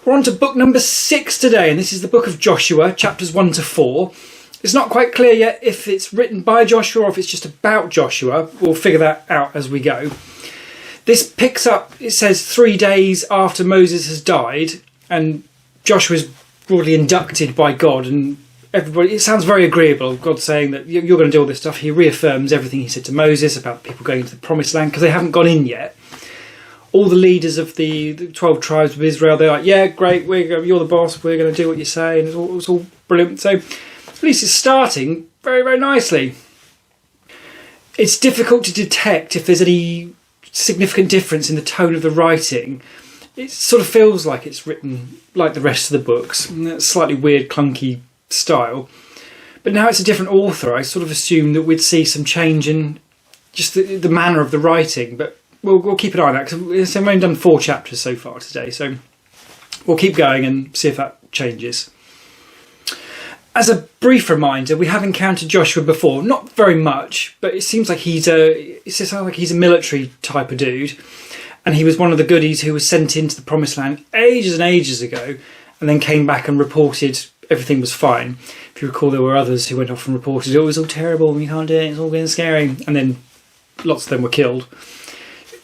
We're on to book number 6 today, and this is the book of Joshua, chapters 1 to 4. It's not quite clear yet if it's written by Joshua or if it's just about Joshua. We'll figure that out as we go. This picks up, it says 3 days after Moses has died, and Joshua's broadly inducted by God, and everybody, it sounds very agreeable. God saying that you're going to do all this stuff. He reaffirms everything he said to Moses about people going into the promised land, because they haven't gone in yet. All the leaders of the 12 tribes of Israel, they're like, yeah, great, you're the boss, we're going to do what you say, and it's all brilliant. So at least it's starting very, very nicely. It's difficult to detect if there's any significant difference in the tone of the writing. It sort of feels like it's written like the rest of the books, that slightly weird, clunky style. But now it's a different author. I sort of assumed that we'd see some change in just the manner of the writing, but we'll keep an eye on that, because I've only done 4 chapters so far today, so we'll keep going and see if that changes. As a brief reminder, we have encountered Joshua before, not very much, but it seems like he's a military type of dude, and he was one of the goodies who was sent into the promised land ages and ages ago, and then came back and reported everything was fine. If you recall, there were others who went off and reported it was all terrible, we can't do it, it's all getting scary, and then lots of them were killed.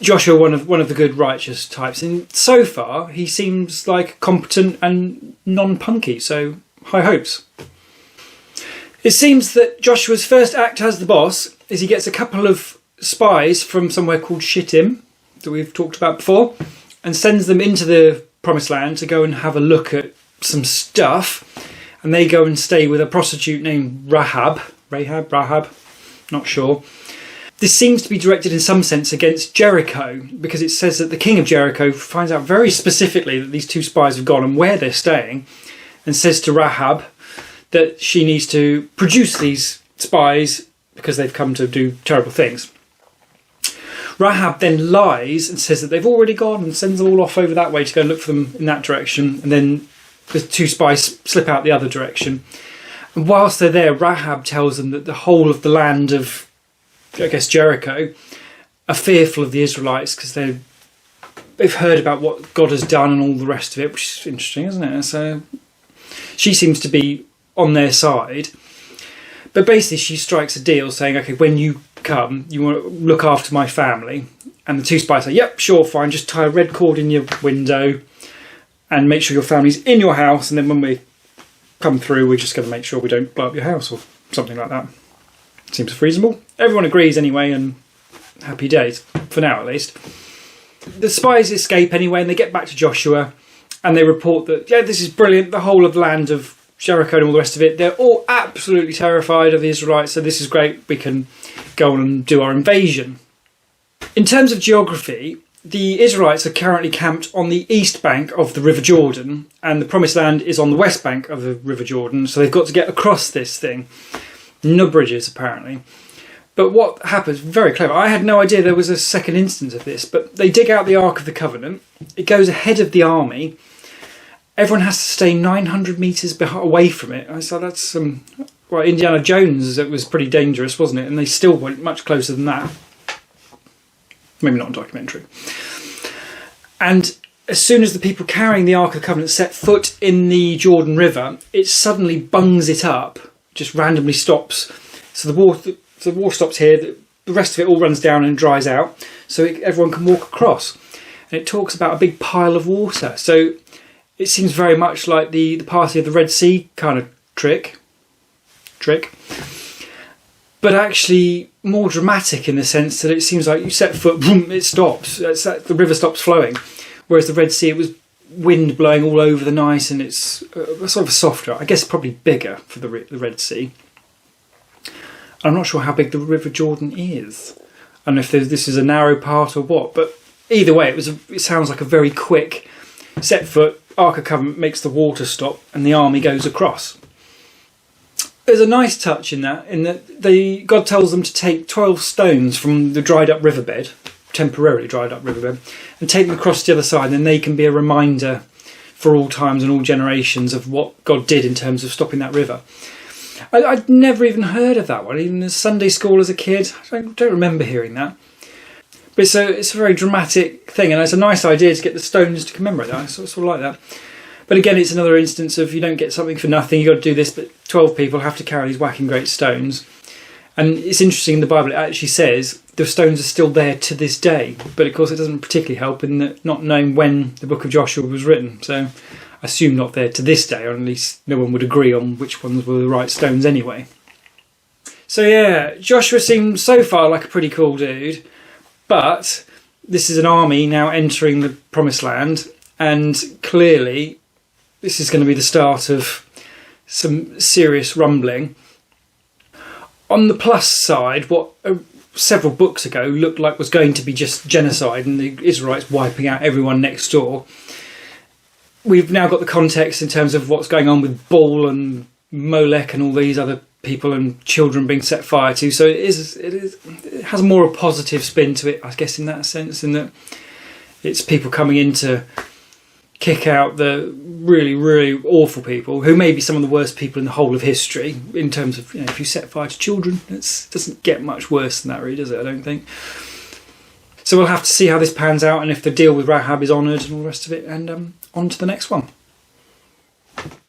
Joshua, one of the good righteous types, and so far he seems like competent and non-punky, so high hopes. It seems that Joshua's first act as the boss is he gets a couple of spies from somewhere called Shittim, that we've talked about before, and sends them into the promised land to go and have a look at some stuff, and they go and stay with a prostitute named Rahab, not sure. This seems to be directed in some sense against Jericho, because it says that the king of Jericho finds out very specifically that these 2 spies have gone and where they're staying, and says to Rahab that she needs to produce these spies because they've come to do terrible things. Rahab then lies and says that they've already gone and sends them all off over that way to go and look for them in that direction, and then the 2 spies slip out the other direction. And whilst they're there, Rahab tells them that the whole of the land of, I guess, Jericho are fearful of the Israelites because they've heard about what God has done and all the rest of it, which is interesting, isn't it? So she seems to be on their side. But basically she strikes a deal saying, okay, when you come, you want to look after my family. And the 2 spies say, yep, sure, fine, just tie a red cord in your window and make sure your family's in your house, and then when we come through, we're just going to make sure we don't blow up your house or something like that. Seems reasonable. Everyone agrees anyway, and happy days, for now at least. The spies escape anyway, and they get back to Joshua, and they report that, yeah, this is brilliant, the whole of the land of Jericho and all the rest of it, they're all absolutely terrified of the Israelites, so this is great, we can go on and do our invasion. In terms of geography, the Israelites are currently camped on the east bank of the River Jordan, and the Promised Land is on the west bank of the River Jordan, so they've got to get across this thing. No bridges, apparently. But what happens, very clever, I had no idea there was a second instance of this, but they dig out the Ark of the Covenant, it goes ahead of the army, everyone has to stay 900 metres away from it. I thought that's well, Indiana Jones, it was pretty dangerous, wasn't it? And they still went much closer than that. Maybe not a documentary. And as soon as the people carrying the Ark of the Covenant set foot in the Jordan River, it suddenly bungs it up, just randomly stops. So the water stops here, the rest of it all runs down and dries out, so everyone can walk across. And it talks about a big pile of water. So it seems very much like the party of the Red Sea kind of trick. But actually more dramatic in the sense that it seems like you set foot, boom, it stops. The river stops flowing. Whereas the Red Sea, it was wind blowing all over the night, and it's sort of a softer, I guess probably bigger for the Red Sea. I'm not sure how big the River Jordan is. I don't know if this is a narrow part or what, but either way, it sounds like a very quick set foot, Ark of Covenant makes the water stop, and the army goes across. There's a nice touch in that God tells them to take 12 stones from the dried up riverbed, temporarily dried up riverbed, and take them across to the other side, and then they can be a reminder for all times and all generations of what God did in terms of stopping that river. I'd never even heard of that one, even in Sunday school as a kid. I don't remember hearing that. But it's a very dramatic thing, and it's a nice idea to get the stones to commemorate that. I sort of like that. But again, it's another instance of you don't get something for nothing, you've got to do this, but 12 people have to carry these whacking great stones. And it's interesting, in the Bible it actually says the stones are still there to this day, but of course it doesn't particularly help in that not knowing when the book of Joshua was written. So I assume not there to this day, or at least no one would agree on which ones were the right stones anyway. So yeah, Joshua seems so far like a pretty cool dude, but this is an army now entering the promised land, and clearly this is going to be the start of some serious rumbling. On the plus side, what several books ago looked like was going to be just genocide and the Israelites wiping out everyone next door, we've now got the context in terms of what's going on with Baal and Molech and all these other people and children being set fire to. So it has more a positive spin to it, I guess, in that sense, in that it's people coming in to kick out the really, really awful people who may be some of the worst people in the whole of history in terms of, if you set fire to children, it doesn't get much worse than that, really, does it? I don't think. So we'll have to see how this pans out and if the deal with Rahab is honoured and all the rest of it, and on to the next one.